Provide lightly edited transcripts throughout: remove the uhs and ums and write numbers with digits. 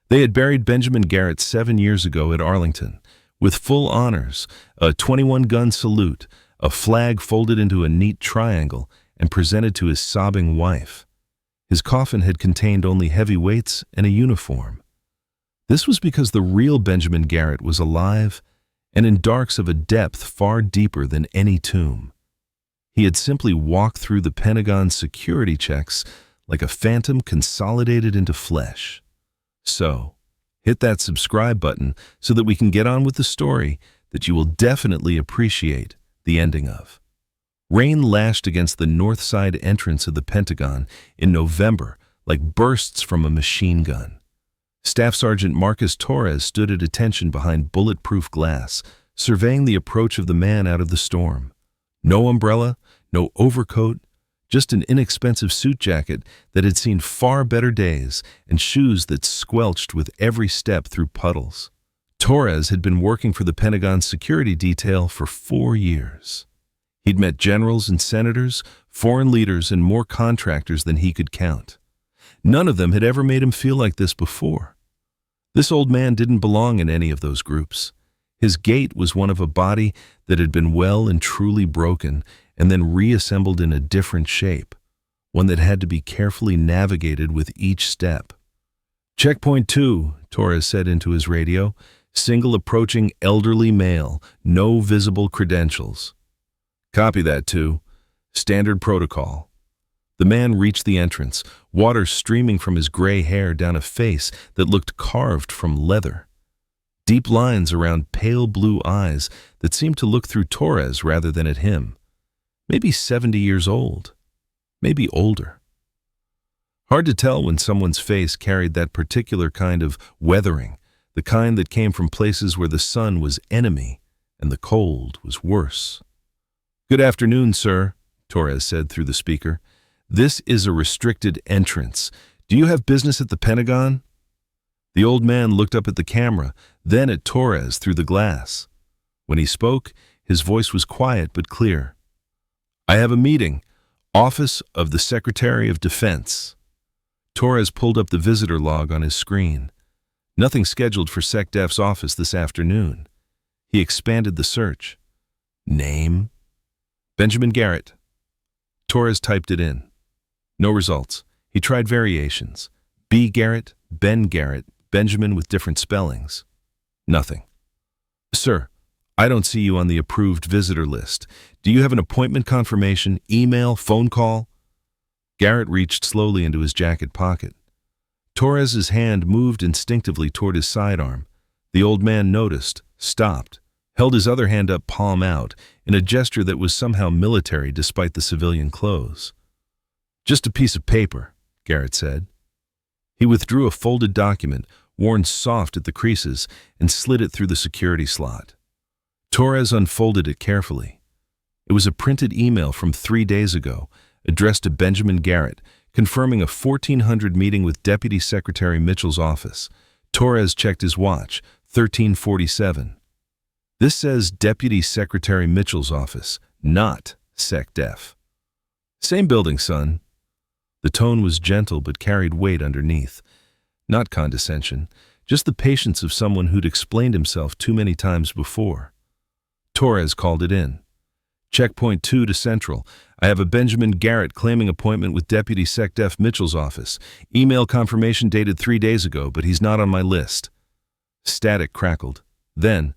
They had buried Benjamin Garrett 7 years ago at Arlington, with full honors, a 21-gun salute, a flag folded into a neat triangle and presented to his sobbing wife. His coffin had contained only heavy weights and a uniform. This was because the real Benjamin Garrett was alive and in darks of a depth far deeper than any tomb. He had simply walked through the Pentagon's security checks like a phantom consolidated into flesh. So, hit that subscribe button so that we can get on with the story that you will definitely appreciate the ending of. Rain lashed against the north side entrance of the Pentagon in November like bursts from a machine gun. Staff Sergeant Marcus Torres stood at attention behind bulletproof glass, surveying the approach of the man out of the storm. No umbrella, no overcoat, just an inexpensive suit jacket that had seen far better days and shoes that squelched with every step through puddles. Torres had been working for the Pentagon security detail for 4 years. He'd met generals and senators, foreign leaders, and more contractors than he could count. None of them had ever made him feel like this before. This old man didn't belong in any of those groups. His gait was one of a body that had been well and truly broken and then reassembled in a different shape, one that had to be carefully navigated with each step. "Checkpoint 2, Torres said into his radio. "Single approaching elderly male, no visible credentials." "Copy that, 2. Standard protocol." The man reached the entrance, water streaming from his gray hair down a face that looked carved from leather. Deep lines around pale blue eyes that seemed to look through Torres rather than at him. Maybe 70 years old. Maybe older. Hard to tell when someone's face carried that particular kind of weathering, the kind that came from places where the sun was enemy and the cold was worse. "Good afternoon, sir," Torres said through the speaker. "This is a restricted entrance. Do you have business at the Pentagon?" The old man looked up at the camera, then at Torres through the glass. When he spoke, his voice was quiet but clear. "I have a meeting. Office of the Secretary of Defense." Torres pulled up the visitor log on his screen. Nothing scheduled for SecDef's office this afternoon. He expanded the search. Name? Benjamin Garrett. Torres typed it in. No results. He tried variations. B. Garrett, Ben Garrett, Benjamin with different spellings. Nothing. "Sir, I don't see you on the approved visitor list. Do you have an appointment confirmation, email, phone call?" Garrett reached slowly into his jacket pocket. Torres's hand moved instinctively toward his sidearm. The old man noticed, stopped, held his other hand up palm out in a gesture that was somehow military despite the civilian clothes. "Just a piece of paper," Garrett said. He withdrew a folded document, worn soft at the creases, and slid it through the security slot. Torres unfolded it carefully. It was a printed email from 3 days ago, addressed to Benjamin Garrett, confirming a 1400 meeting with Deputy Secretary Mitchell's office. Torres checked his watch, 13:47. This says Deputy Secretary Mitchell's office, not SecDef. "Same building, son." The tone was gentle but carried weight underneath. Not condescension, just the patience of someone who'd explained himself too many times before. Torres called it in. "Checkpoint 2 to Central. I have a Benjamin Garrett claiming appointment with Deputy SecDef Mitchell's office. Email confirmation dated 3 days ago, but he's not on my list." Static crackled. Then,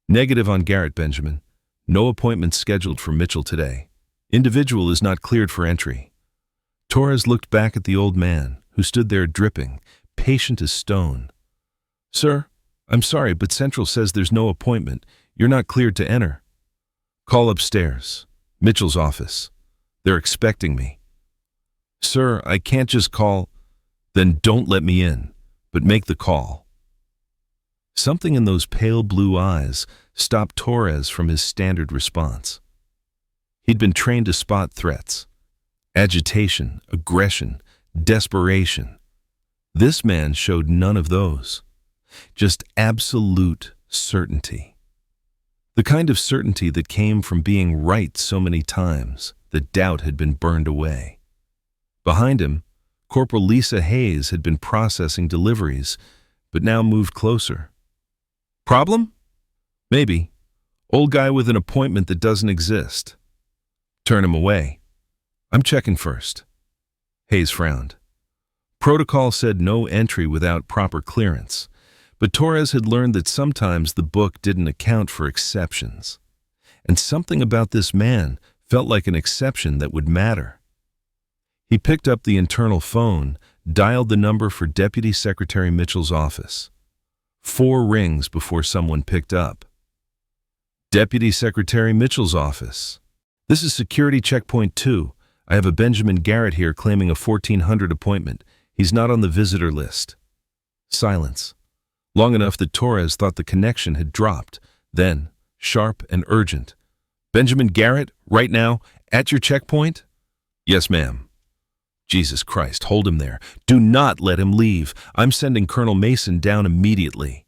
"Negative on Garrett, Benjamin. No appointment scheduled for Mitchell today. Individual is not cleared for entry." Torres looked back at the old man, who stood there dripping, patient as stone. "Sir, I'm sorry, but Central says there's no appointment. You're not cleared to enter." "Call upstairs. Mitchell's office. They're expecting me." "Sir, I can't just call." "Then don't let me in, but make the call." Something in those pale blue eyes stopped Torres from his standard response. He'd been trained to spot threats. Agitation, aggression, desperation. This man showed none of those. Just absolute certainty. The kind of certainty that came from being right so many times that doubt had been burned away. Behind him, Corporal Lisa Hayes had been processing deliveries, but now moved closer. Problem? Maybe. Old guy with an appointment that doesn't exist. Turn him away. I'm checking first. Hayes frowned. Protocol said no entry without proper clearance, but Torres had learned that sometimes the book didn't account for exceptions. And something about this man felt like an exception that would matter. He picked up the internal phone, dialed the number for Deputy Secretary Mitchell's office. 4 rings before someone picked up. Deputy Secretary Mitchell's office. This is Security Checkpoint 2. I have a Benjamin Garrett here claiming a 1400 appointment. He's not on the visitor list. Silence. Long enough that Torres thought the connection had dropped. Then, sharp and urgent. Benjamin Garrett, right now, at your checkpoint? Yes, ma'am. Jesus Christ, hold him there. Do not let him leave. I'm sending Colonel Mason down immediately.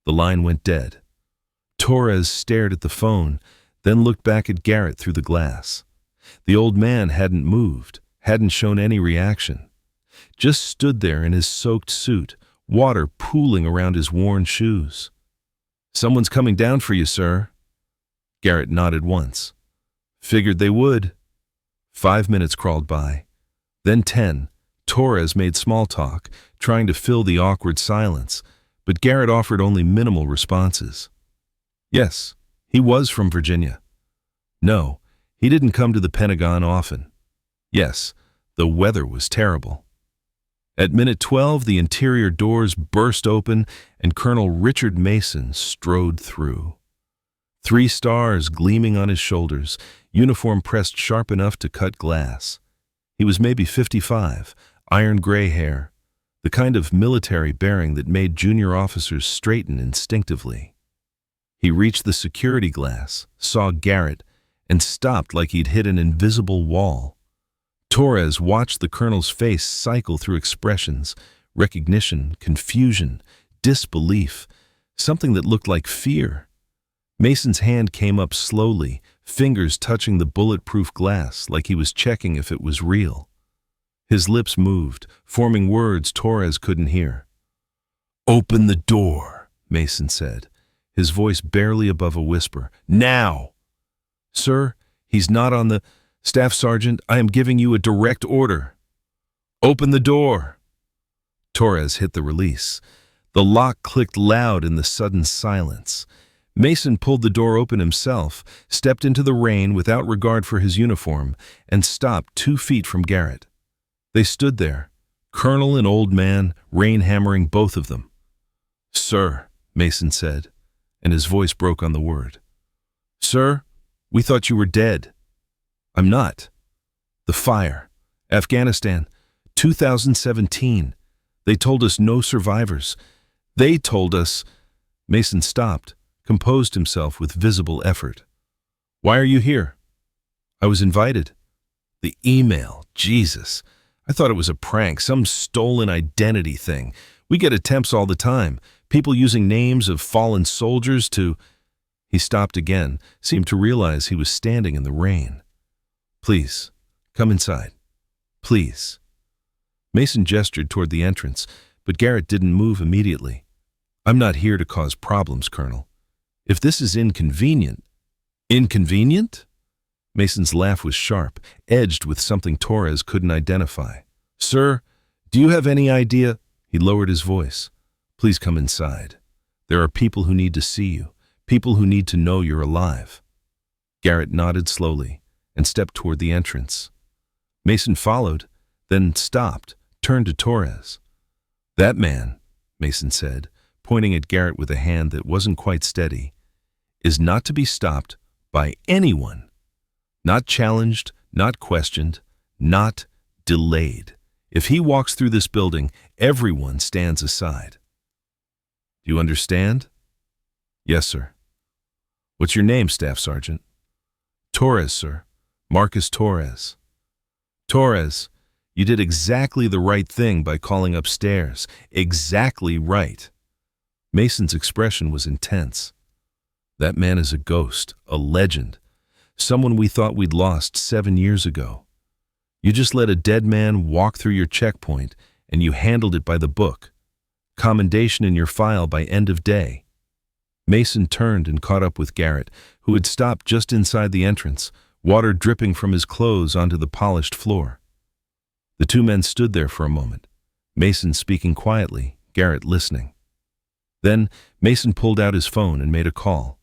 The line went dead. Torres stared at the phone, then looked back at Garrett through the glass. The old man hadn't moved, hadn't shown any reaction. Just stood there in his soaked suit, water pooling around his worn shoes. Someone's coming down for you, sir. Garrett nodded once. Figured they would. 5 minutes crawled by. Then 10. Torres made small talk, trying to fill the awkward silence, but Garrett offered only minimal responses. Yes, he was from Virginia. No, he didn't come to the Pentagon often. Yes, the weather was terrible. At minute 12, the interior doors burst open and Colonel Richard Mason strode through. 3 stars gleaming on his shoulders, uniform pressed sharp enough to cut glass. He was maybe 55, iron gray hair, the kind of military bearing that made junior officers straighten instinctively. He reached the security glass, saw Garrett, and stopped like he'd hit an invisible wall. Torres watched the colonel's face cycle through expressions, recognition, confusion, disbelief, something that looked like fear. Mason's hand came up slowly, fingers touching the bulletproof glass like he was checking if it was real. His lips moved, forming words Torres couldn't hear. "Open the door," Mason said, his voice barely above a whisper. "Now!" "Sir, he's not on the... Staff Sergeant, I am giving you a direct order." "Open the door." Torres hit the release. The lock clicked loud in the sudden silence. Mason pulled the door open himself, stepped into the rain without regard for his uniform, and stopped 2 feet from Garrett. They stood there, colonel and old man, rain hammering both of them. "Sir," Mason said, and his voice broke on the word. "Sir, we thought you were dead." "I'm not." "The fire. Afghanistan, 2017. They told us no survivors. They told us..." Mason stopped, composed himself with visible effort. "Why are you here?" "I was invited." "The email, Jesus. I thought it was a prank, some stolen identity thing. We get attempts all the time, people using names of fallen soldiers to..." He stopped again, seemed to realize he was standing in the rain. "Please, come inside. Please." Mason gestured toward the entrance, but Garrett didn't move immediately. "I'm not here to cause problems, Colonel. If this is inconvenient..." "Inconvenient?" Mason's laugh was sharp, edged with something Torres couldn't identify. "Sir, do you have any idea..." He lowered his voice. "Please come inside. There are people who need to see you, people who need to know you're alive." Garrett nodded slowly and stepped toward the entrance. Mason followed, then stopped, turned to Torres. "That man," Mason said, pointing at Garrett with a hand that wasn't quite steady, "is not to be stopped by anyone. Not challenged, not questioned, not delayed. If he walks through this building, everyone stands aside." "Do you understand?" "Yes, sir." "What's your name, Staff Sergeant?" "Torres, sir. Marcus Torres." "Torres, you did exactly the right thing by calling upstairs. Exactly right." Mason's expression was intense. "That man is a ghost, a legend, someone we thought we'd lost 7 years ago. You just let a dead man walk through your checkpoint, and you handled it by the book. Commendation in your file by end of day." Mason turned and caught up with Garrett, who had stopped just inside the entrance, water dripping from his clothes onto the polished floor. The two men stood there for a moment, Mason speaking quietly, Garrett listening. Then Mason pulled out his phone and made a call.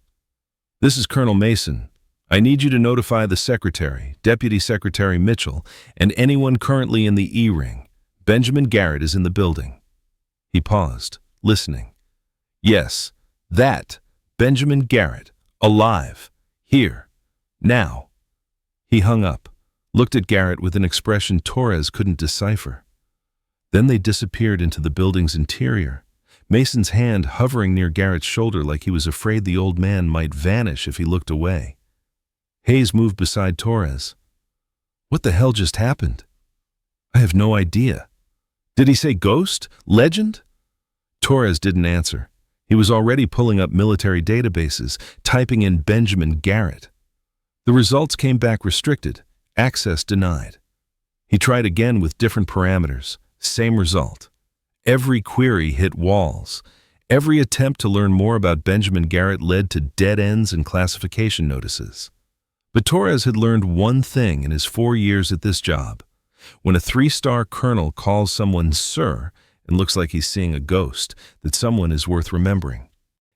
"This is Colonel Mason. I need you to notify the Secretary, Deputy Secretary Mitchell, and anyone currently in the E-ring. Benjamin Garrett is in the building." He paused, listening. "Yes, that, Benjamin Garrett, alive, here, now." He hung up, looked at Garrett with an expression Torres couldn't decipher. Then they disappeared into the building's interior, Mason's hand hovering near Garrett's shoulder like he was afraid the old man might vanish if he looked away. Hayes moved beside Torres. "What the hell just happened?" "I have no idea." "Did he say ghost? Legend?" Torres didn't answer. He was already pulling up military databases, typing in Benjamin Garrett. The results came back restricted, access denied. He tried again with different parameters, same result. Every query hit walls. Every attempt to learn more about Benjamin Garrett led to dead ends and classification notices. But Torres had learned one thing in his 4 years at this job. When a 3-star colonel calls someone sir and looks like he's seeing a ghost, that someone is worth remembering.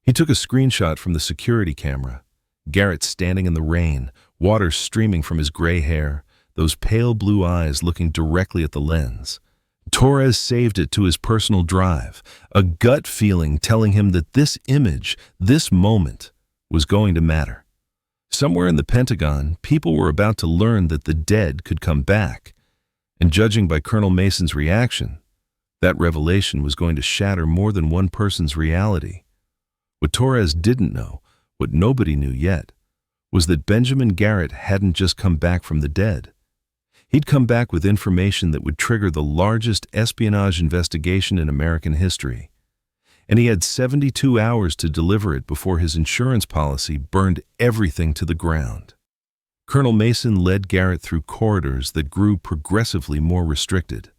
He took a screenshot from the security camera. Garrett standing in the rain, water streaming from his gray hair, those pale blue eyes looking directly at the lens. Torres saved it to his personal drive, a gut feeling telling him that this image, this moment, was going to matter. Somewhere in the Pentagon, people were about to learn that the dead could come back, and judging by Colonel Mason's reaction, that revelation was going to shatter more than one person's reality. What Torres didn't know, what nobody knew yet, was that Benjamin Garrett hadn't just come back from the dead. He'd come back with information that would trigger the largest espionage investigation in American history. And he had 72 hours to deliver it before his insurance policy burned everything to the ground. Colonel Mason led Garrett through corridors that grew progressively more restricted.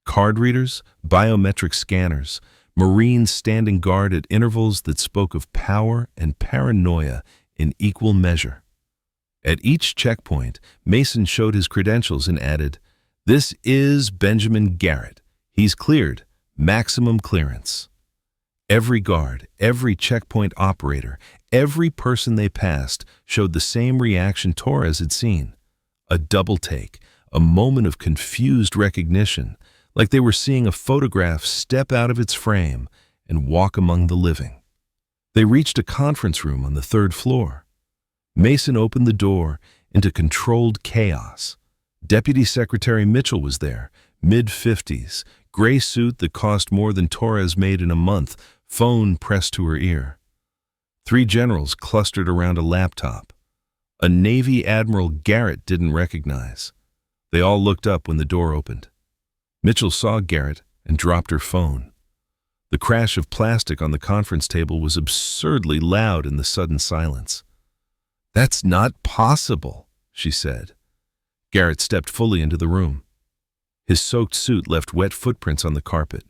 Card readers, biometric scanners, Marines standing guard at intervals that spoke of power and paranoia in equal measure. At each checkpoint, Mason showed his credentials and added, "This is Benjamin Garrett. He's cleared. Maximum clearance." Every guard, every checkpoint operator, every person they passed showed the same reaction Torres had seen. A double take, a moment of confused recognition, like they were seeing a photograph step out of its frame and walk among the living. They reached a conference room on the 3rd floor. Mason opened the door into controlled chaos. Deputy Secretary Mitchell was there, mid-50s, gray suit that cost more than Torres made in a month, phone pressed to her ear. 3 generals clustered around a laptop. A Navy Admiral Garrett didn't recognize. They all looked up when the door opened. Mitchell saw Garrett and dropped her phone. The crash of plastic on the conference table was absurdly loud in the sudden silence. "That's not possible," she said. Garrett stepped fully into the room. His soaked suit left wet footprints on the carpet.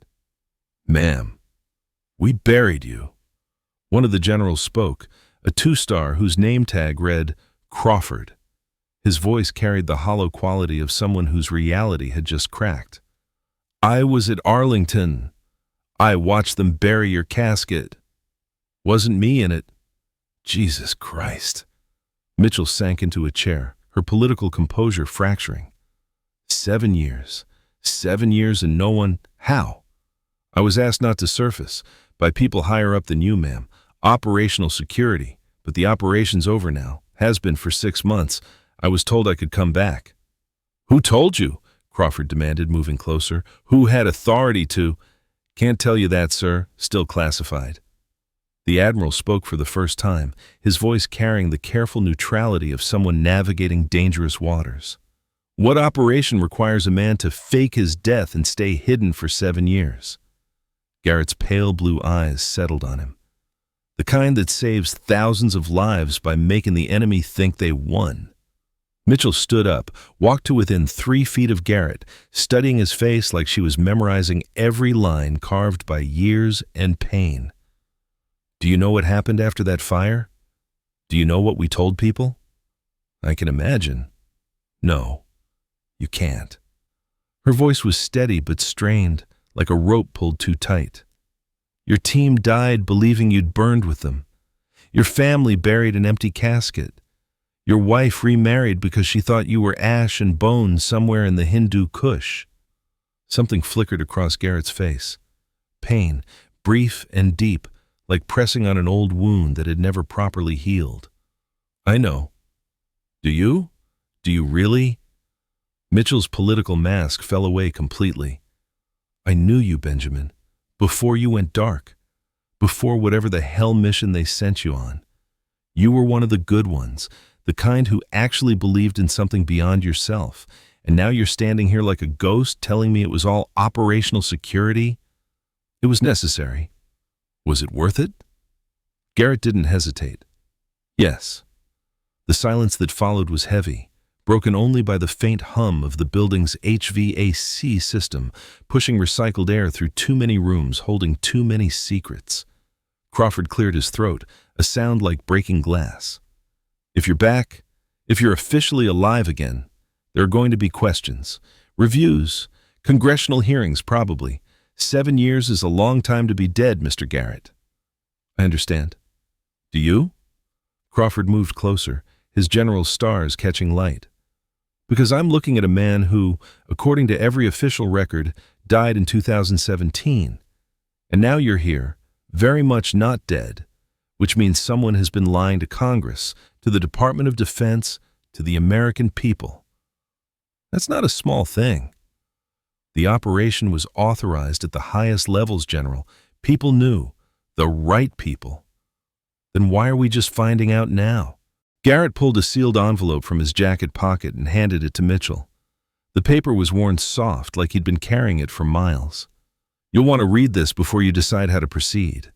"Ma'am, we buried you." One of the generals spoke, a 2-star whose name tag read Crawford. His voice carried the hollow quality of someone whose reality had just cracked. "I was at Arlington. I watched them bury your casket. Wasn't me in it." Jesus Christ. Mitchell sank into a chair, her political composure fracturing. 7 years. 7 years and no one... How? "I was asked not to surface, by people higher up than you, ma'am. Operational security, but the operation's over now. Has been for 6 months. I was told I could come back." "Who told you?" Crawford demanded, moving closer. "Who had authority to—" "Can't tell you that, sir. Still classified." The Admiral spoke for the first time, his voice carrying the careful neutrality of someone navigating dangerous waters. "What operation requires a man to fake his death and stay hidden for 7 years?" Garrett's pale blue eyes settled on him. "The kind that saves thousands of lives by making the enemy think they won." Mitchell stood up, walked to within 3 feet of Garrett, studying his face like she was memorizing every line carved by years and pain. "Do you know what happened after that fire? Do you know what we told people?" "I can imagine." "No, you can't." Her voice was steady but strained, like a rope pulled too tight. "Your team died believing you'd burned with them. Your family buried an empty casket. Your wife remarried because she thought you were ash and bones somewhere in the Hindu Kush." Something flickered across Garrett's face. Pain, brief and deep, like pressing on an old wound that had never properly healed. "I know." "Do you? Do you really?" Mitchell's political mask fell away completely. "I knew you, Benjamin, before you went dark, before whatever the hell mission they sent you on. You were one of the good ones, the kind who actually believed in something beyond yourself, and now you're standing here like a ghost telling me it was all operational security? It was necessary. Was it worth it?" Garrett didn't hesitate. "Yes." The silence that followed was heavy, broken only by the faint hum of the building's HVAC system, pushing recycled air through too many rooms, holding too many secrets. Crawford cleared his throat, a sound like breaking glass. "If you're back, if you're officially alive again, there are going to be questions, reviews, congressional hearings probably. 7 years is a long time to be dead, Mr. Garrett." "I understand." "Do you?" Crawford moved closer, his general stars catching light. "Because I'm looking at a man who, according to every official record, died in 2017. And now you're here, very much not dead, which means someone has been lying to Congress, to the Department of Defense, to the American people. That's not a small thing. The operation was authorized at the highest levels, General. People knew, the right people. Then why are we just finding out now?" Garrett pulled a sealed envelope from his jacket pocket and handed it to Mitchell. The paper was worn soft, like he'd been carrying it for miles. "You'll want to read this before you decide how to proceed."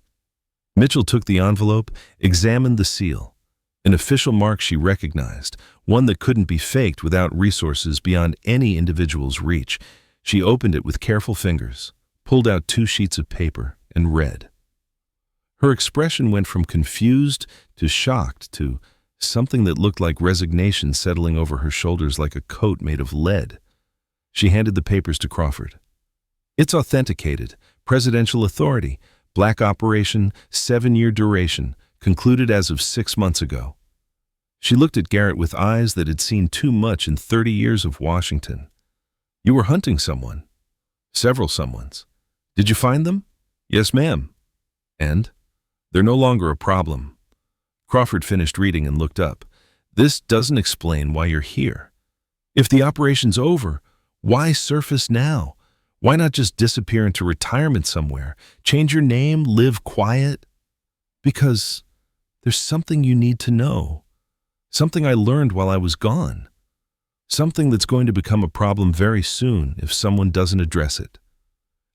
Mitchell took the envelope, examined the seal. An official mark she recognized, one that couldn't be faked without resources beyond any individual's reach. She opened it with careful fingers, pulled out 2 sheets of paper, and read. Her expression went from confused to shocked to something that looked like resignation settling over her shoulders like a coat made of lead. She handed the papers to Crawford. "It's authenticated, presidential authority, black operation, 7-year duration, concluded as of 6 months ago." She looked at Garrett with eyes that had seen too much in 30 years of Washington. "You were hunting someone." "Several someones." "Did you find them?" "Yes, ma'am." "And?" "They're no longer a problem." Crawford finished reading and looked up. "This doesn't explain why you're here. If the operation's over, why surface now? Why not just disappear into retirement somewhere? Change your name, live quiet?" "Because there's something you need to know. Something I learned while I was gone. Something that's going to become a problem very soon if someone doesn't address it."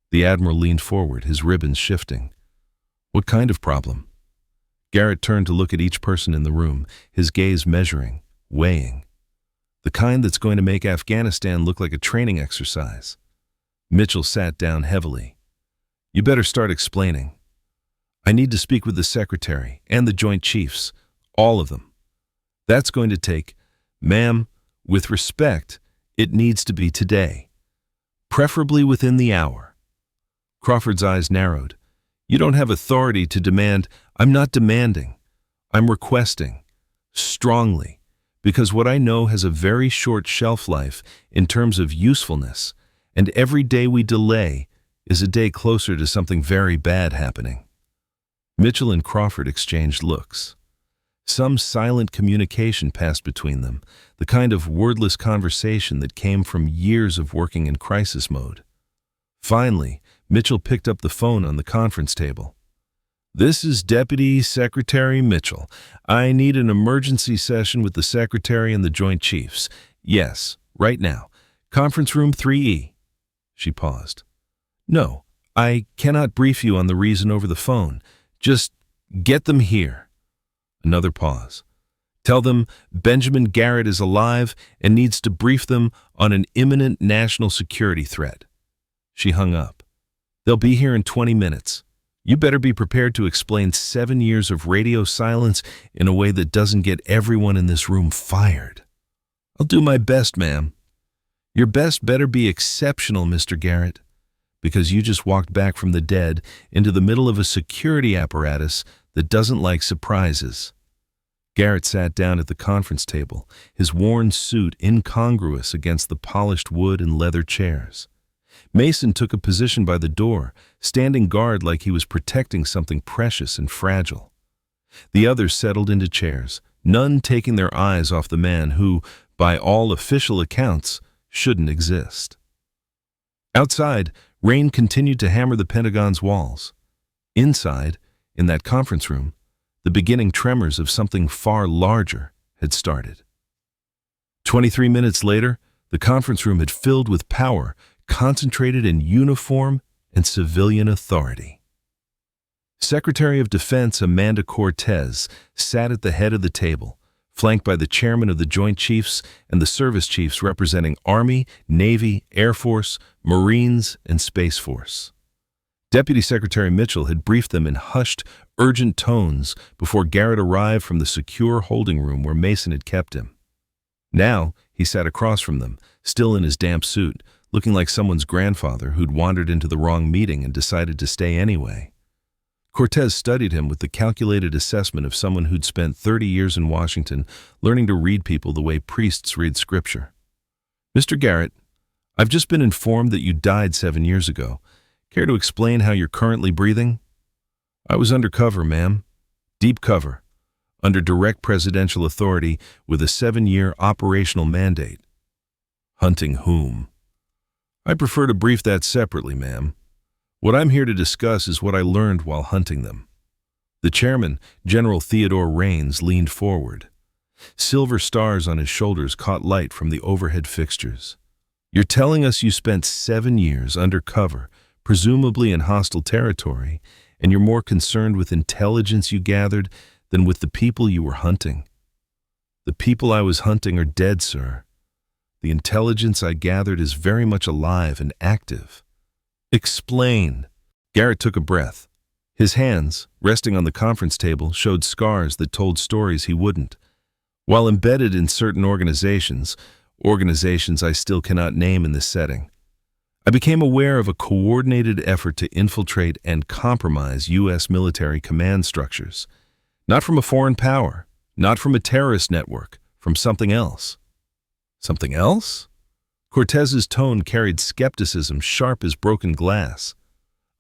The Admiral leaned forward, his ribbons shifting. "What kind of problem?" Garrett turned to look at each person in the room, his gaze measuring, weighing. "The kind that's going to make Afghanistan look like a training exercise." Mitchell sat down heavily. "You better start explaining." "I need to speak with the Secretary and the Joint Chiefs, all of them." "That's going to take..." "Ma'am, with respect, it needs to be today. Preferably within the hour." Crawford's eyes narrowed. "You don't have authority to demand..." "I'm not demanding. I'm requesting. Strongly. Because what I know has a very short shelf life in terms of usefulness, and every day we delay is a day closer to something very bad happening." Mitchell and Crawford exchanged looks. Some silent communication passed between them, the kind of wordless conversation that came from years of working in crisis mode. Finally, Mitchell picked up the phone on the conference table. "This is Deputy Secretary Mitchell. I need an emergency session with the Secretary and the Joint Chiefs. Yes, right now. Conference room 3E. She paused. "No, I cannot brief you on the reason over the phone. Just get them here." Another pause. Tell them Benjamin Garrett is alive and needs to brief them on an imminent national security threat." She hung up. "They'll be here in 20 minutes. You better be prepared to explain 7 years of radio silence in a way that doesn't get everyone in this room fired." "I'll do my best, ma'am." "Your best better be exceptional, Mr. Garrett, because you just walked back from the dead into the middle of a security apparatus that doesn't like surprises." Garrett sat down at the conference table, his worn suit incongruous against the polished wood and leather chairs. Mason took a position by the door, standing guard like he was protecting something precious and fragile. The others settled into chairs, none taking their eyes off the man who, by all official accounts, shouldn't exist. Outside, rain continued to hammer the Pentagon's walls. Inside, in that conference room, the beginning tremors of something far larger had started. 23 minutes later, the conference room had filled with power, concentrated in uniform and civilian authority. Secretary of Defense Amanda Cortez sat at the head of the table, flanked by the chairman of the Joint Chiefs and the service chiefs representing Army, Navy, Air Force, Marines, and Space Force. Deputy Secretary Mitchell had briefed them in hushed, urgent tones before Garrett arrived from the secure holding room where Mason had kept him. Now, he sat across from them, still in his damp suit, looking like someone's grandfather who'd wandered into the wrong meeting and decided to stay anyway. Cortez studied him with the calculated assessment of someone who'd spent 30 years in Washington learning to read people the way priests read scripture. "Mr. Garrett, I've just been informed that you died 7 years ago. Care to explain how you're currently breathing?" "I was under cover, ma'am. Deep cover. Under direct presidential authority with a 7-year operational mandate." "Hunting whom?" "I prefer to brief that separately, ma'am. What I'm here to discuss is what I learned while hunting them." The chairman, General Theodore Raines, leaned forward. Silver stars on his shoulders caught light from the overhead fixtures. "You're telling us you spent 7 years under cover, presumably in hostile territory, and you're more concerned with intelligence you gathered than with the people you were hunting?" "The people I was hunting are dead, sir. The intelligence I gathered is very much alive and active." "Explain." Garrett took a breath. His hands, resting on the conference table, showed scars that told stories he wouldn't. While embedded in certain organizations I still cannot name in this setting, I became aware of a coordinated effort to infiltrate and compromise U.S. military command structures. Not from a foreign power, not from a terrorist network, from something else. "Something else?" Cortez's tone carried skepticism sharp as broken glass.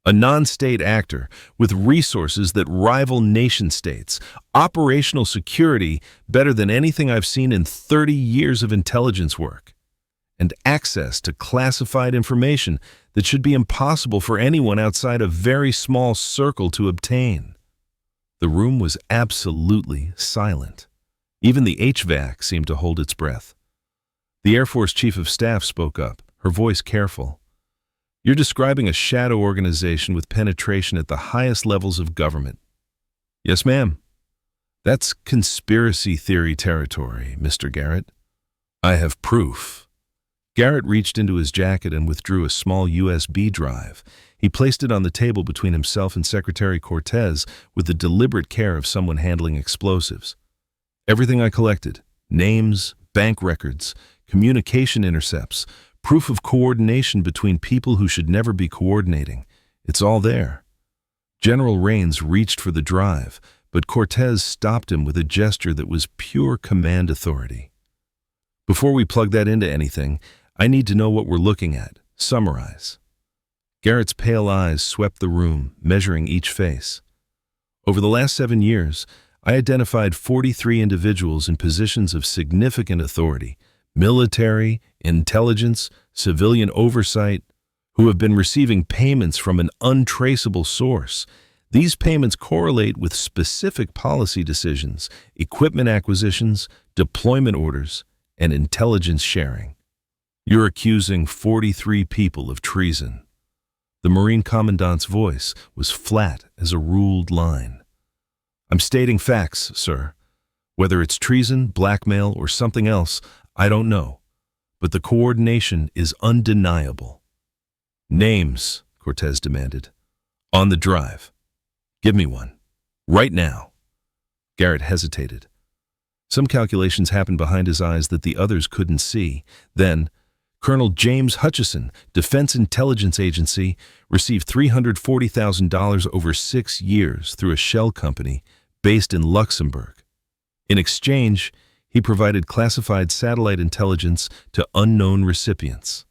"A non-state actor with resources that rival nation-states, operational security better than anything I've seen in 30 years of intelligence work, and access to classified information that should be impossible for anyone outside a very small circle to obtain." The room was absolutely silent. Even the HVAC seemed to hold its breath. The Air Force Chief of Staff spoke up, her voice careful. "You're describing a shadow organization with penetration at the highest levels of government." "Yes, ma'am." "That's conspiracy theory territory, Mr. Garrett. I have proof." Garrett reached into his jacket and withdrew a small USB drive. He placed it on the table between himself and Secretary Cortez with the deliberate care of someone handling explosives. "Everything I collected, names, bank records, communication intercepts, proof of coordination between people who should never be coordinating. It's all there." General Raines reached for the drive, but Cortez stopped him with a gesture that was pure command authority. "Before we plug that into anything, I need to know what we're looking at. Summarize." Garrett's pale eyes swept the room, measuring each face. "Over the last 7 years, I identified 43 individuals in positions of significant authority, military, intelligence, civilian oversight, who have been receiving payments from an untraceable source. These payments correlate with specific policy decisions, equipment acquisitions, deployment orders, and intelligence sharing." "You're accusing 43 people of treason." The Marine Commandant's voice was flat as a ruled line. "I'm stating facts, sir. Whether it's treason, blackmail, or something else, I don't know. But the coordination is undeniable. Names, Cortez demanded. On the drive. Give me one. Right now. Garrett hesitated. Some calculations happened behind his eyes that the others couldn't see. Then, Colonel James Hutchison, Defense Intelligence Agency, received $340,000 over 6 years through a shell company based in Luxembourg. In exchange, he provided classified satellite intelligence to unknown recipients.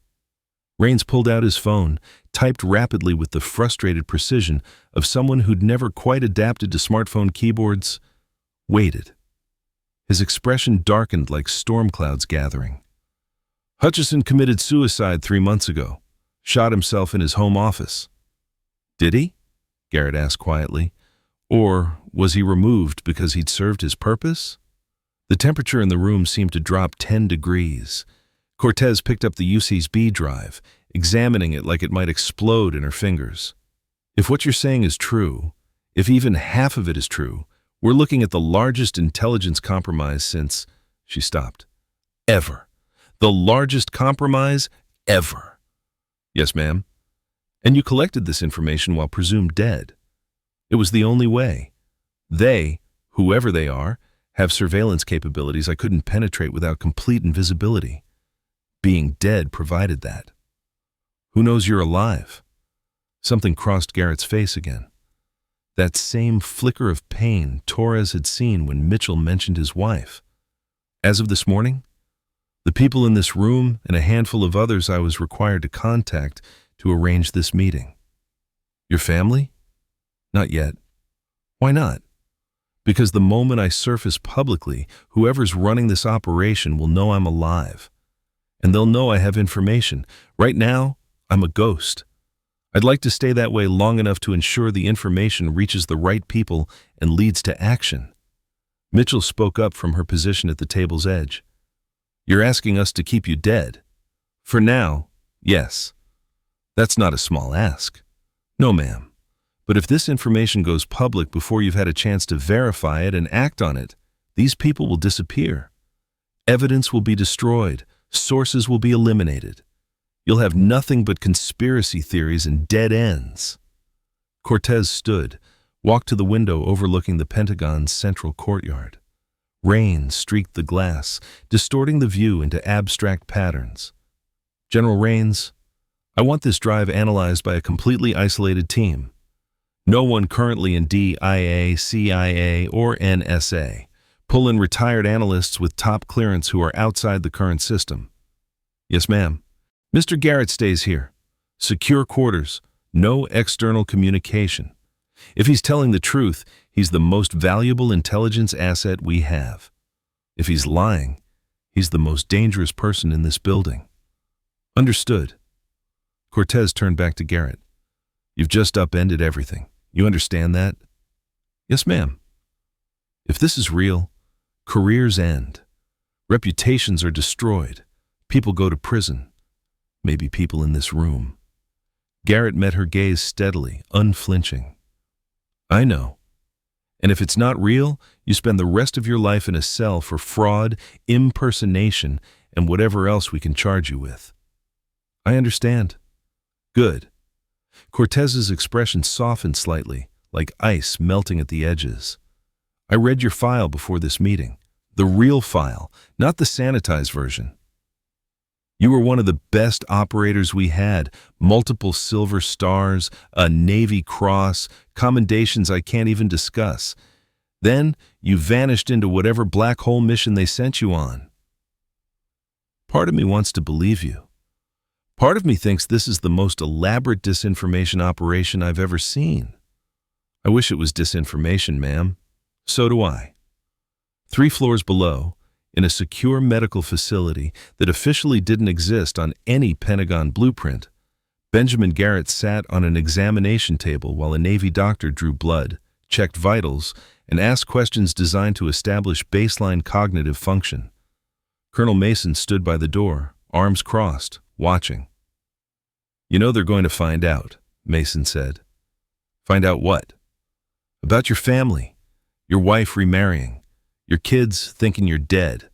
Raines pulled out his phone, typed rapidly with the frustrated precision of someone who'd never quite adapted to smartphone keyboards, waited. His expression darkened like storm clouds gathering. Hutchison committed suicide 3 months ago, shot himself in his home office. Did he? Garrett asked quietly. Or was he removed because he'd served his purpose? The temperature in the room seemed to drop 10 degrees. Cortez picked up the USB drive, examining it like it might explode in her fingers. If what you're saying is true, if even half of it is true, we're looking at the largest intelligence compromise since, she stopped, ever. The largest compromise ever. Yes, ma'am. And you collected this information while presumed dead. It was the only way. They, whoever they are, have surveillance capabilities I couldn't penetrate without complete invisibility. Being dead provided that. Who knows you're alive? Something crossed Garrett's face again. That same flicker of pain Torres had seen when Mitchell mentioned his wife. As of this morning, the people in this room and a handful of others I was required to contact to arrange this meeting. Your family? Not yet. Why not? Because the moment I surface publicly, whoever's running this operation will know I'm alive. And they'll know I have information. Right now, I'm a ghost. I'd like to stay that way long enough to ensure the information reaches the right people and leads to action. Mitchell spoke up from her position at the table's edge. You're asking us to keep you dead? For now, yes. That's not a small ask. No, ma'am. But if this information goes public before you've had a chance to verify it and act on it, these people will disappear. Evidence will be destroyed. Sources will be eliminated. You'll have nothing but conspiracy theories and dead ends. Cortez stood, walked to the window overlooking the Pentagon's central courtyard. Rain streaked the glass, distorting the view into abstract patterns. General Raines, I want this drive analyzed by a completely isolated team. No one currently in DIA, CIA, or NSA. Pull in retired analysts with top clearance who are outside the current system. Yes, ma'am. Mr. Garrett stays here. Secure quarters. No external communication. If he's telling the truth, he's the most valuable intelligence asset we have. If he's lying, he's the most dangerous person in this building. Understood. Cortez turned back to Garrett. You've just upended everything. You understand that? Yes, ma'am. If this is real, careers end. Reputations are destroyed. People go to prison. Maybe people in this room. Garrett met her gaze steadily, unflinching. I know. And if it's not real, you spend the rest of your life in a cell for fraud, impersonation, and whatever else we can charge you with. I understand. Good. Cortez's expression softened slightly, like ice melting at the edges. I read your file before this meeting. The real file, not the sanitized version. You were one of the best operators we had, multiple silver stars, a Navy Cross, commendations I can't even discuss. Then you vanished into whatever black hole mission they sent you on. Part of me wants to believe you. Part of me thinks this is the most elaborate disinformation operation I've ever seen. I wish it was disinformation, ma'am. So do I. 3 floors below, in a secure medical facility that officially didn't exist on any Pentagon blueprint, Benjamin Garrett sat on an examination table while a Navy doctor drew blood, checked vitals, and asked questions designed to establish baseline cognitive function. Colonel Mason stood by the door, arms crossed, watching. You know they're going to find out, Mason said. Find out what? About your family, your wife remarrying, Your kids thinking you're dead."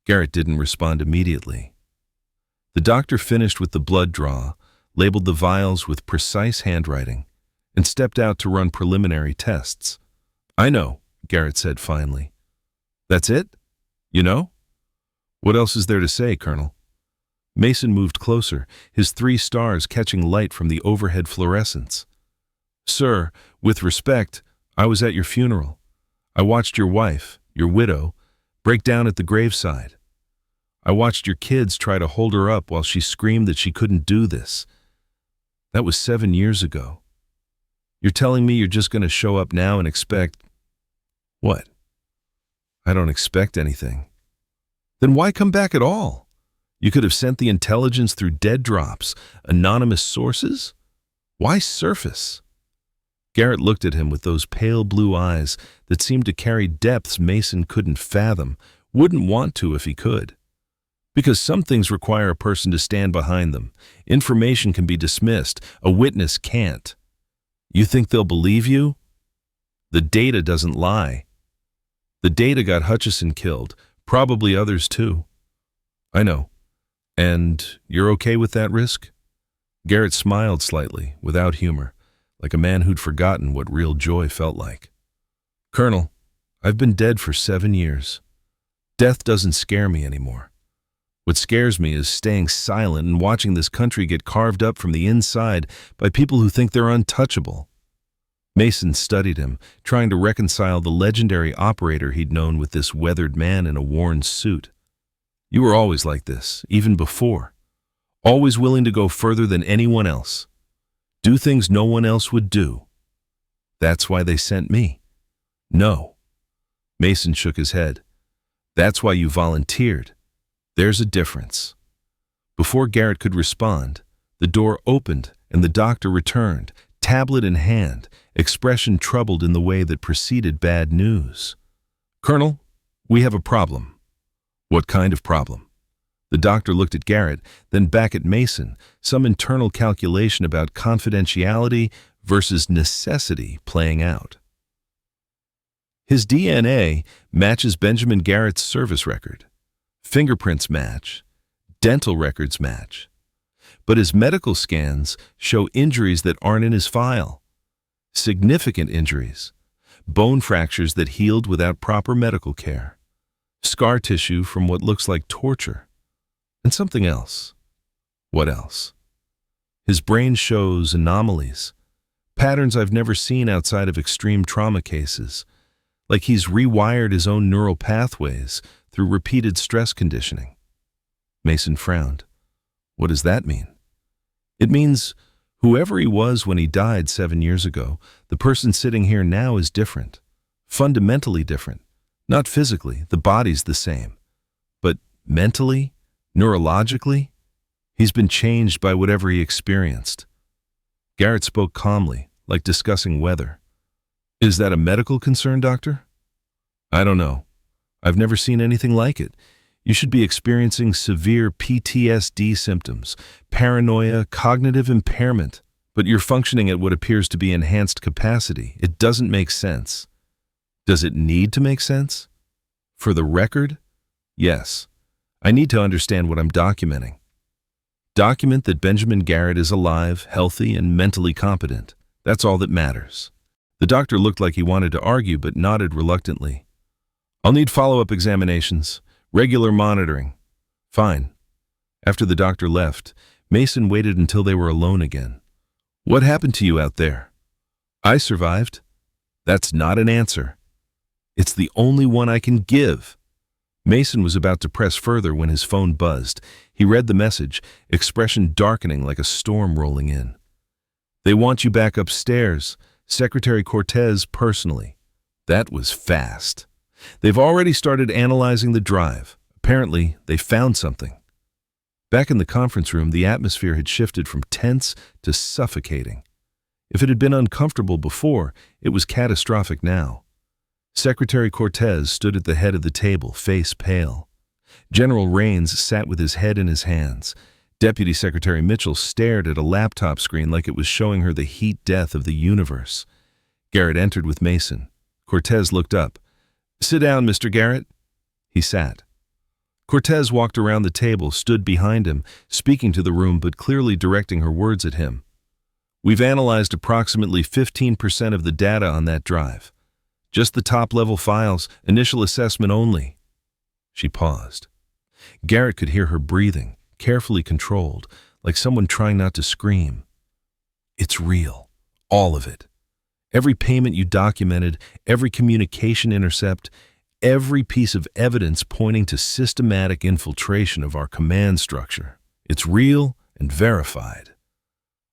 Garrett didn't respond immediately. The doctor finished with the blood draw, labeled the vials with precise handwriting, and stepped out to run preliminary tests. "I know," Garrett said finally. "That's it? You know?" "What else is there to say, Colonel?" Mason moved closer, his 3 stars catching light from the overhead fluorescence. "Sir, with respect, I was at your funeral. I watched your wife, your widow, break down at the graveside. I watched your kids try to hold her up while she screamed that she couldn't do this. That was 7 years ago. You're telling me you're just going to show up now and expect—" "What?" "I don't expect anything." "Then why come back at all? You could have sent the intelligence through dead drops, anonymous sources. Why surface?" Garrett looked at him with those pale blue eyes that seemed to carry depths Mason couldn't fathom, wouldn't want to if he could. Because some things require a person to stand behind them. Information can be dismissed, a witness can't. You think they'll believe you? The data doesn't lie. The data got Hutchison killed, probably others too. I know. And you're okay with that risk? Garrett smiled slightly, without humor, like a man who'd forgotten what real joy felt like. Colonel, I've been dead for 7 years. Death doesn't scare me anymore. What scares me is staying silent and watching this country get carved up from the inside by people who think they're untouchable. Mason studied him, trying to reconcile the legendary operator he'd known with this weathered man in a worn suit. You were always like this, even before. Always willing to go further than anyone else. Do things no one else would do. That's why they sent me. No. Mason shook his head. That's why you volunteered. There's a difference. Before Garrett could respond, the door opened and the doctor returned, tablet in hand, expression troubled in the way that preceded bad news. Colonel, we have a problem. What kind of problem? The doctor looked at Garrett, then back at Mason, some internal calculation about confidentiality versus necessity playing out. His DNA matches Benjamin Garrett's service record. Fingerprints match. Dental records match. But his medical scans show injuries that aren't in his file. Significant injuries. Bone fractures that healed without proper medical care. Scar tissue from what looks like torture. And something else. What else? His brain shows anomalies. Patterns I've never seen outside of extreme trauma cases. Like he's rewired his own neural pathways through repeated stress conditioning. Mason frowned. What does that mean? It means whoever he was when he died 7 years ago, the person sitting here now is different. Fundamentally different. Not physically, the body's the same. But mentally, neurologically, he's been changed by whatever he experienced. Garrett spoke calmly, like discussing weather. Is that a medical concern, doctor? I don't know. I've never seen anything like it. You should be experiencing severe PTSD symptoms, paranoia, cognitive impairment, but you're functioning at what appears to be enhanced capacity. It doesn't make sense. Does it need to make sense? For the record? Yes. I need to understand what I'm documenting. Document that Benjamin Garrett is alive, healthy, and mentally competent. That's all that matters. The doctor looked like he wanted to argue, but nodded reluctantly. I'll need follow-up examinations, regular monitoring. Fine. After the doctor left, Mason waited until they were alone again. What happened to you out there? I survived. That's not an answer. It's the only one I can give. Mason was about to press further when his phone buzzed. He read the message, expression darkening like a storm rolling in. They want you back upstairs. Secretary Cortez personally. That was fast. They've already started analyzing the drive. Apparently, they found something. Back in the conference room, the atmosphere had shifted from tense to suffocating. If it had been uncomfortable before, it was catastrophic now. Secretary Cortez stood at the head of the table, face pale. General Raines sat with his head in his hands. Deputy Secretary Mitchell stared at a laptop screen like it was showing her the heat death of the universe. Garrett entered with Mason. Cortez looked up. Sit down, Mr. Garrett. He sat. Cortez walked around the table, stood behind him, speaking to the room but clearly directing her words at him. We've analyzed approximately 15% of the data on that drive. Just the top-level files, initial assessment only. She paused. Garrett could hear her breathing, carefully controlled, like someone trying not to scream. It's real. All of it. Every payment you documented, every communication intercept, every piece of evidence pointing to systematic infiltration of our command structure. It's real and verified.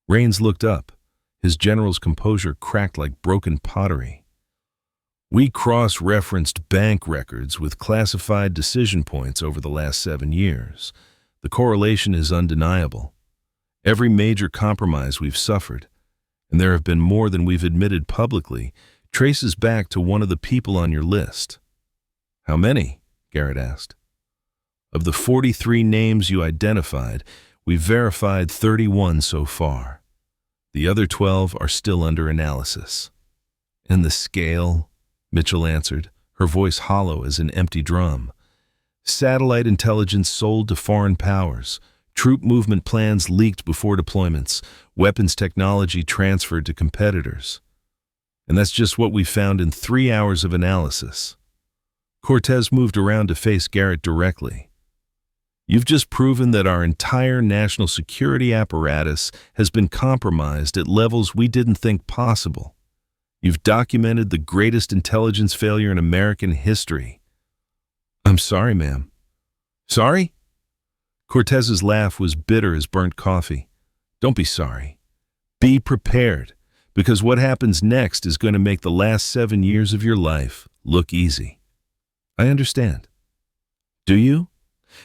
Raines looked up. His general's composure cracked like broken pottery. We cross-referenced bank records with classified decision points over the last 7 years. The correlation is undeniable. Every major compromise we've suffered, and there have been more than we've admitted publicly, traces back to one of the people on your list. How many? Garrett asked. Of the 43 names you identified, we've verified 31 so far. The other 12 are still under analysis. And the scale? Mitchell answered, her voice hollow as an empty drum. Satellite intelligence sold to foreign powers, troop movement plans leaked before deployments, weapons technology transferred to competitors. And that's just what we found in 3 hours of analysis. Cortez moved around to face Garrett directly. You've just proven that our entire national security apparatus has been compromised at levels we didn't think possible. You've documented the greatest intelligence failure in American history. I'm sorry, ma'am. Sorry? Cortez's laugh was bitter as burnt coffee. Don't be sorry. Be prepared, because what happens next is going to make the last 7 years of your life look easy. I understand. Do you?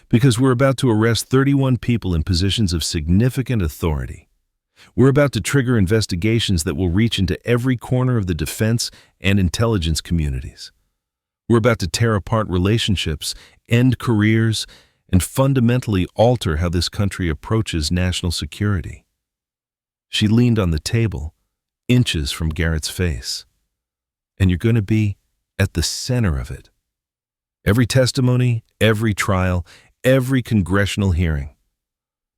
Because we're about to arrest 31 people in positions of significant authority. We're about to trigger investigations that will reach into every corner of the defense and intelligence communities. We're about to tear apart relationships, end careers, and fundamentally alter how this country approaches national security. She leaned on the table, inches from Garrett's face. And you're going to be at the center of it. Every testimony, every trial, every congressional hearing.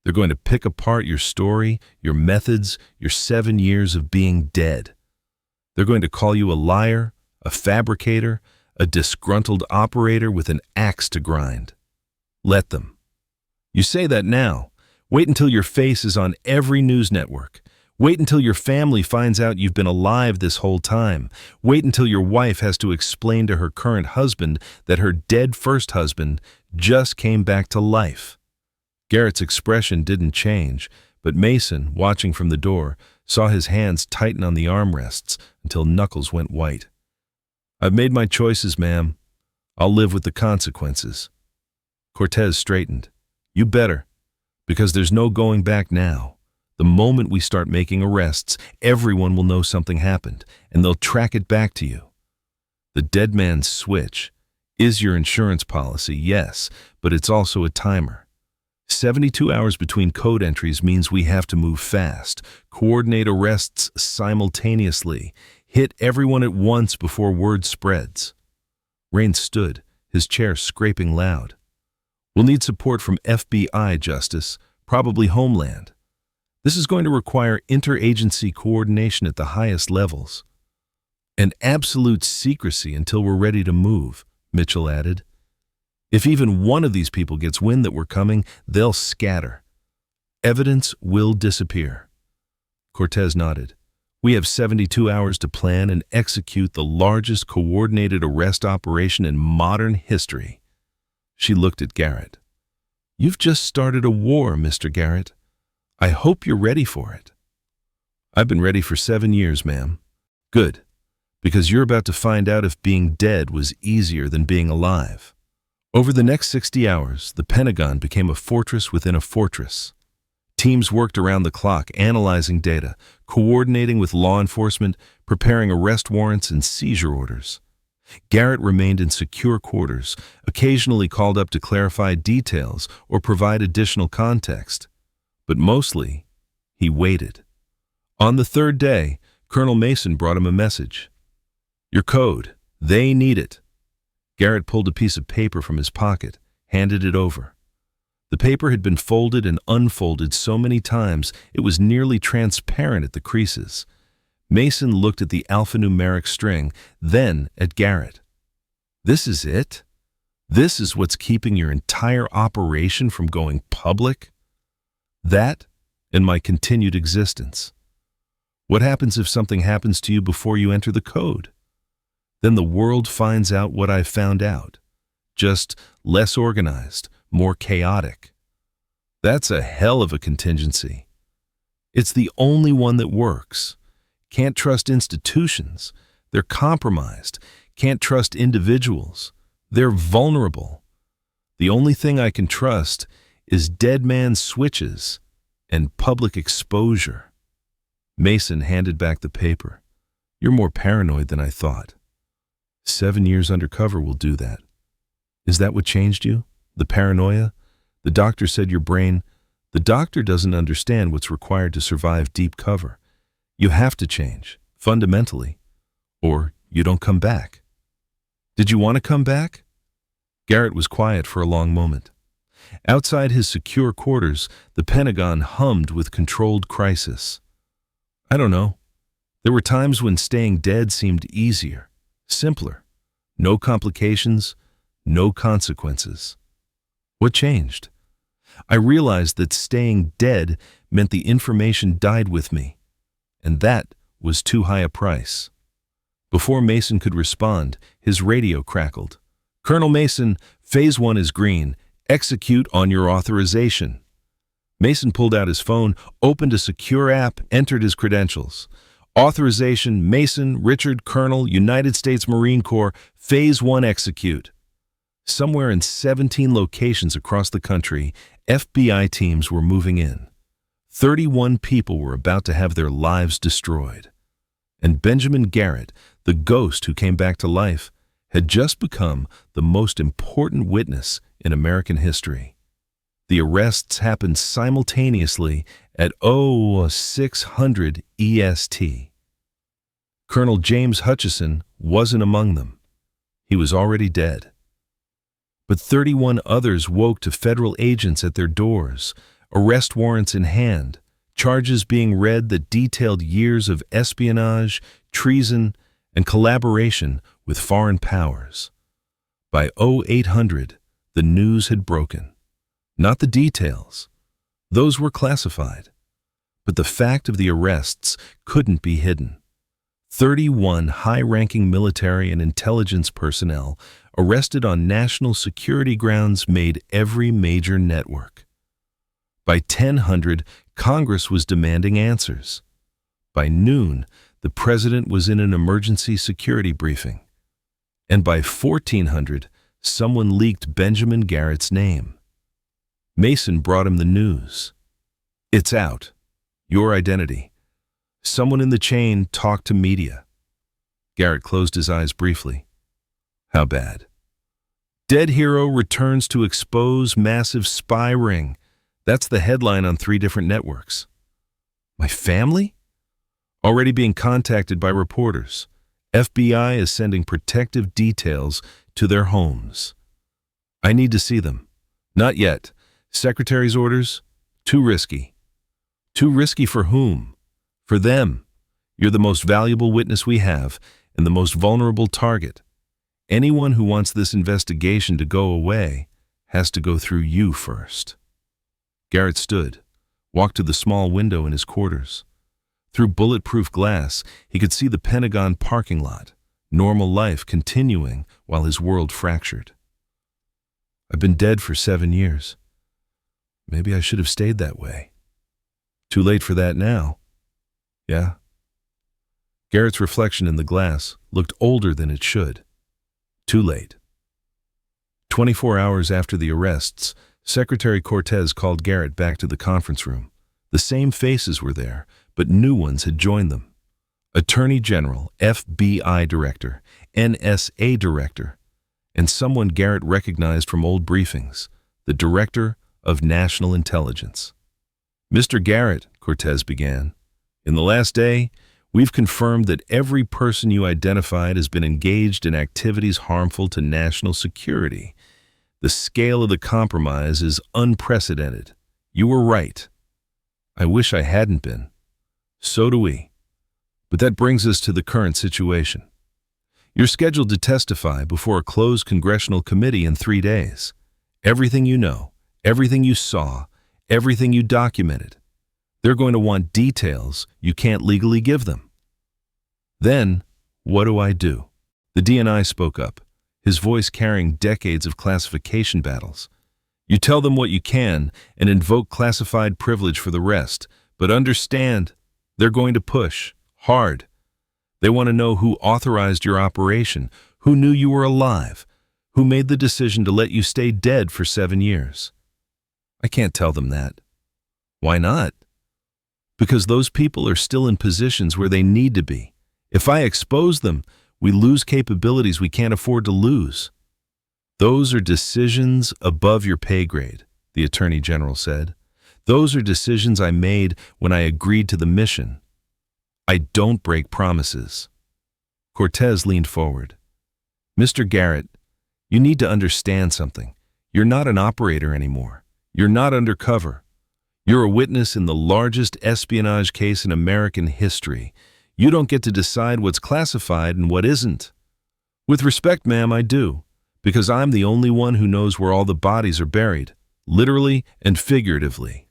They're going to pick apart your story, your methods, your 7 years of being dead. They're going to call you a liar, a fabricator, a disgruntled operator with an axe to grind. Let them. You say that now. Wait until your face is on every news network. Wait until your family finds out you've been alive this whole time. Wait until your wife has to explain to her current husband that her dead first husband just came back to life. Garrett's expression didn't change, but Mason, watching from the door, saw his hands tighten on the armrests until knuckles went white. I've made my choices, ma'am. I'll live with the consequences. Cortez straightened. You better, because there's no going back now. The moment we start making arrests, everyone will know something happened, and they'll track it back to you. The dead man's switch is your insurance policy, yes, but it's also a timer. 72 hours between code entries means we have to move fast, coordinate arrests simultaneously, hit everyone at once before word spreads. Raines stood, his chair scraping loud. We'll need support from FBI, Justice, probably Homeland. This is going to require interagency coordination at the highest levels. And absolute secrecy until we're ready to move, Mitchell added. If even one of these people gets wind that we're coming, they'll scatter. Evidence will disappear. Cortez nodded. We have 72 hours to plan and execute the largest coordinated arrest operation in modern history. She looked at Garrett. You've just started a war, Mr. Garrett. I hope you're ready for it. I've been ready for 7 years, ma'am. Good, because you're about to find out if being dead was easier than being alive. Over the next 60 hours, the Pentagon became a fortress within a fortress. Teams worked around the clock, analyzing data, coordinating with law enforcement, preparing arrest warrants and seizure orders. Garrett remained in secure quarters, occasionally called up to clarify details or provide additional context. But mostly, he waited. On the third day, Colonel Mason brought him a message. Your code. They need it. Garrett pulled a piece of paper from his pocket, handed it over. The paper had been folded and unfolded so many times it was nearly transparent at the creases. Mason looked at the alphanumeric string, then at Garrett. "This is it? This is what's keeping your entire operation from going public?" "That and my continued existence." "What happens if something happens to you before you enter the code?" "Then the world finds out what I found out. Just less organized, more chaotic." "That's a hell of a contingency." "It's the only one that works. Can't trust institutions. They're compromised. Can't trust individuals. They're vulnerable. The only thing I can trust is dead man switches and public exposure." Mason handed back the paper. "You're more paranoid than I thought." 7 years undercover will do that." "Is that what changed you? The paranoia? The doctor said your brain—" "The doctor doesn't understand what's required to survive deep cover. You have to change, fundamentally, or you don't come back." "Did you want to come back?" Garrett was quiet for a long moment. Outside his secure quarters, the Pentagon hummed with controlled crisis. "I don't know. There were times when staying dead seemed easier, simpler. No complications, no consequences." "What changed?" "I realized that staying dead meant the information died with me, and that was too high a price." Before Mason could respond, his radio crackled. "Colonel Mason, Phase 1 is green. Execute on your authorization." Mason pulled out his phone, opened a secure app, entered his credentials. "Authorization, Mason, Richard, Colonel, United States Marine Corps, Phase 1 execute." Somewhere in 17 locations across the country, FBI teams were moving in. 31 people were about to have their lives destroyed. And Benjamin Garrett, the ghost who came back to life, had just become the most important witness in American history. The arrests happened simultaneously at 0600 EST. Colonel James Hutchison wasn't among them. He was already dead. But 31 others woke to federal agents at their doors, arrest warrants in hand, charges being read that detailed years of espionage, treason, and collaboration with foreign powers. By 0800, the news had broken. Not the details. Those were classified. But the fact of the arrests couldn't be hidden. 31 high-ranking military and intelligence personnel arrested on national security grounds made every major network. By 1000, Congress was demanding answers. By noon, the president was in an emergency security briefing. And by 1400, someone leaked Benjamin Garrett's name. Mason brought him the news. "It's out. Your identity. Someone in the chain talked to media." Garrett closed his eyes briefly. "How bad?" "Dead hero returns to expose massive spy ring." That's the headline on 3 different networks. "My family?" "Already being contacted by reporters. FBI is sending protective details to their homes." "I need to see them." "Not yet. Secretary's orders? Too risky." "Too risky for whom?" "For them. You're the most valuable witness we have and the most vulnerable target. Anyone who wants this investigation to go away has to go through you first." Garrett stood, walked to the small window in his quarters. Through bulletproof glass, he could see the Pentagon parking lot, normal life continuing while his world fractured. "I've been dead for 7 years. Maybe I should have stayed that way. Too late for that now." "Yeah." Garrett's reflection in the glass looked older than it should. Too late. 24 hours after the arrests, Secretary Cortez called Garrett back to the conference room. The same faces were there, but new ones had joined them. Attorney General, FBI Director, NSA Director, and someone Garrett recognized from old briefings, the Director of National Intelligence. "Mr. Garrett," Cortez began, "in the last day, We've confirmed that every person you identified has been engaged in activities harmful to national security. The scale of the compromise is unprecedented. You were right. I wish I hadn't been. So do we. But that brings us to the current situation. You're scheduled to testify before a closed congressional committee in 3 days. Everything you know, everything you saw, everything you documented. They're going to want details you can't legally give them. Then, what do? The DNI spoke up, his voice carrying decades of classification battles. You tell them what you can and invoke classified privilege for the rest, but understand, they're going to push, hard. They want to know who authorized your operation, who knew you were alive, who made the decision to let you stay dead for 7 years. I can't tell them that. Why not? Because those people are still in positions where they need to be. If I expose them, we lose capabilities we can't afford to lose. Those are decisions above your pay grade, the Attorney General said. Those are decisions I made when I agreed to the mission. I don't break promises. Cortez leaned forward. Mr. Garrett, you need to understand something. You're not an operator anymore. You're not undercover. You're a witness in the largest espionage case in American history. You don't get to decide what's classified and what isn't. With respect, ma'am, I do, because I'm the only one who knows where all the bodies are buried, literally and figuratively.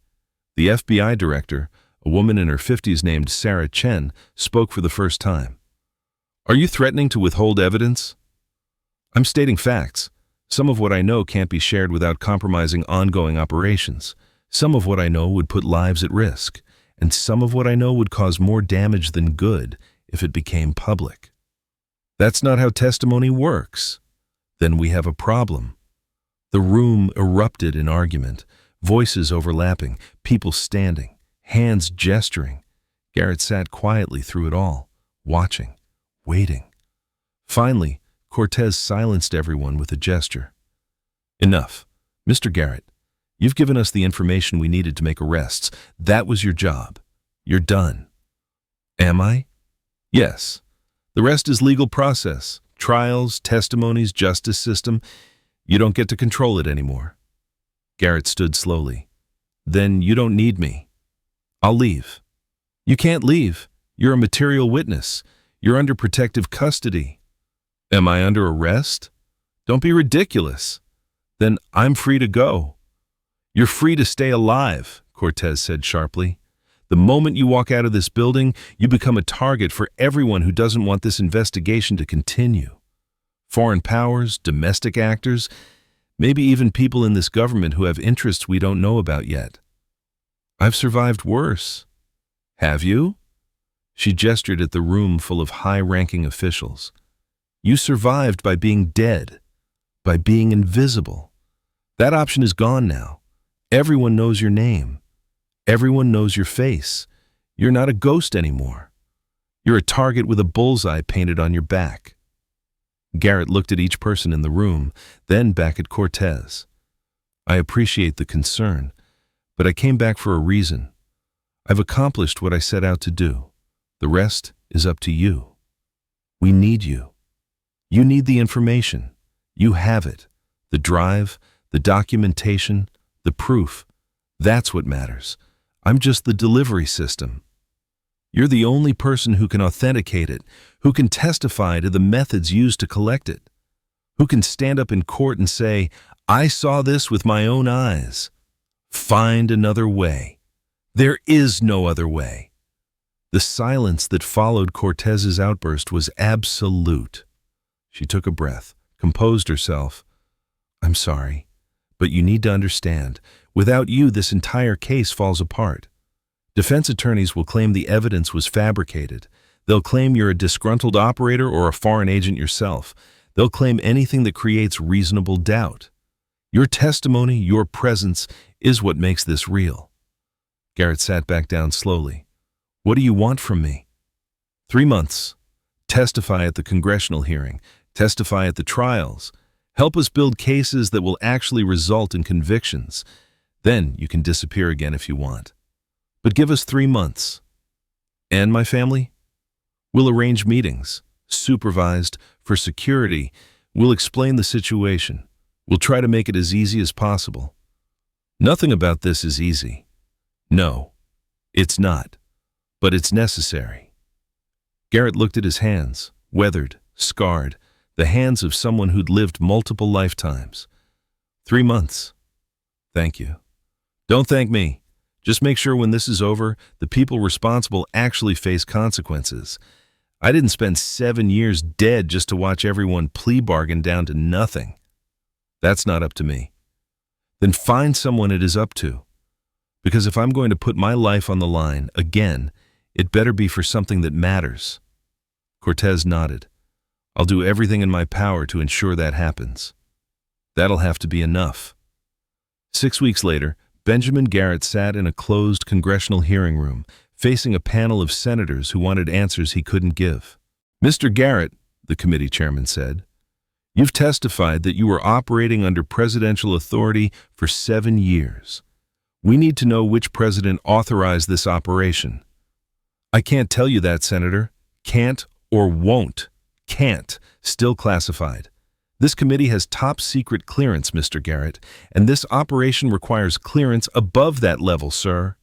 The FBI director, a woman in her 50s named Sarah Chen, spoke for the first time. Are you threatening to withhold evidence? I'm stating facts. Some of what I know can't be shared without compromising ongoing operations. Some of what I know would put lives at risk, and some of what I know would cause more damage than good if it became public. That's not how testimony works. Then we have a problem. The room erupted in argument, voices overlapping, people standing, hands gesturing. Garrett sat quietly through it all, watching, waiting. Finally, Cortez silenced everyone with a gesture. Enough. Mr. Garrett, you've given us the information we needed to make arrests. That was your job. You're done. Am I? Yes. The rest is legal process. Trials, testimonies, justice system. You don't get to control it anymore. Garrett stood slowly. Then you don't need me. I'll leave. You can't leave. You're a material witness. You're under protective custody. Am I under arrest? Don't be ridiculous. Then I'm free to go. You're free to stay alive, Cortez said sharply. The moment you walk out of this building, you become a target for everyone who doesn't want this investigation to continue. Foreign powers, domestic actors, maybe even people in this government who have interests we don't know about yet. I've survived worse. Have you? She gestured at the room full of high-ranking officials. You survived by being dead, by being invisible. That option is gone now. Everyone knows your name. Everyone knows your face. You're not a ghost anymore. You're a target with a bullseye painted on your back. Garrett looked at each person in the room, then back at Cortez. I appreciate the concern, but I came back for a reason. I've accomplished what I set out to do. The rest is up to you. We need you. You need the information. You have it. The drive, the documentation, the proof. That's what matters. I'm just the delivery system. You're the only person who can authenticate it, who can testify to the methods used to collect it, who can stand up in court and say, I saw this with my own eyes. Find another way. There is no other way. The silence that followed Cortez's outburst was absolute. She took a breath, composed herself. I'm sorry, but you need to understand, without you, this entire case falls apart. Defense attorneys will claim the evidence was fabricated. They'll claim you're a disgruntled operator or a foreign agent yourself. They'll claim anything that creates reasonable doubt. Your testimony, your presence, is what makes this real. Garrett sat back down slowly. What do you want from me? 3 months. Testify at the congressional hearing. Testify at the trials. Help us build cases that will actually result in convictions. Then you can disappear again if you want. But give us 3 months. And my family? We'll arrange meetings, supervised, for security. We'll explain the situation. We'll try to make it as easy as possible. Nothing about this is easy. No, it's not. But it's necessary. Garrett looked at his hands, weathered, scarred, the hands of someone who'd lived multiple lifetimes. 3 months. Thank you. Don't thank me. Just make sure when this is over, the people responsible actually face consequences. I didn't spend 7 years dead just to watch everyone plea bargain down to nothing. That's not up to me. Then find someone it is up to. Because if I'm going to put my life on the line again, it better be for something that matters. Cortez nodded. I'll do everything in my power to ensure that happens. That'll have to be enough. 6 weeks later, Benjamin Garrett sat in a closed congressional hearing room, facing a panel of senators who wanted answers he couldn't give. Mr. Garrett, the committee chairman said, you've testified that you were operating under presidential authority for 7 years. We need to know which president authorized this operation. I can't tell you that, Senator. Can't or won't. Can't. Still classified. This committee has top secret clearance, Mr. Garrett, and this operation requires clearance above that level, sir.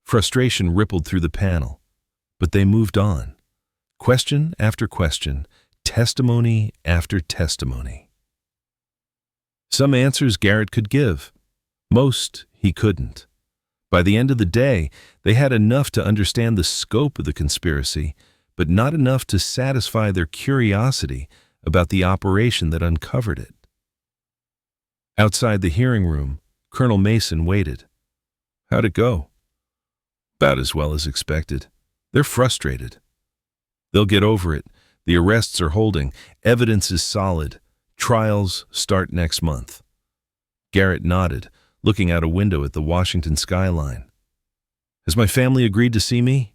Frustration rippled through the panel, but they moved on. Question after question, testimony after testimony. Some answers Garrett could give. Most he couldn't. By the end of the day, they had enough to understand the scope of the conspiracy, but not enough to satisfy their curiosity about the operation that uncovered it. Outside the hearing room, Colonel Mason waited. How'd it go? About as well as expected. They're frustrated. They'll get over it. The arrests are holding. Evidence is solid. Trials start next month. Garrett nodded, looking out a window at the Washington skyline. Has my family agreed to see me?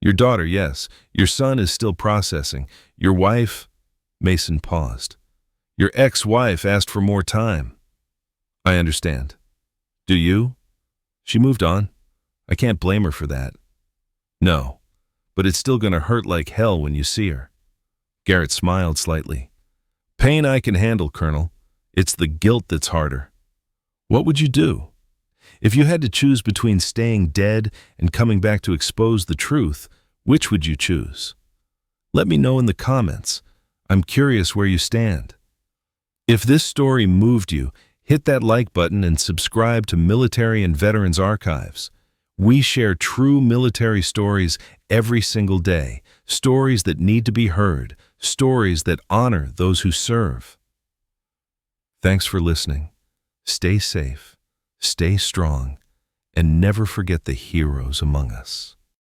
Your daughter, yes. Your son is still processing. Your wife... Mason paused. Your ex-wife asked for more time. I understand. Do you? She moved on. I can't blame her for that. No, but it's still going to hurt like hell when you see her. Garrett smiled slightly. Pain I can handle, Colonel. It's the guilt that's harder. What would you do? If you had to choose between staying dead and coming back to expose the truth, which would you choose? Let me know in the comments. I'm curious where you stand. If this story moved you, hit that like button and subscribe to Military and Veterans Archives. We share true military stories every single day, stories that need to be heard, stories that honor those who serve. Thanks for listening. Stay safe, stay strong, and never forget the heroes among us.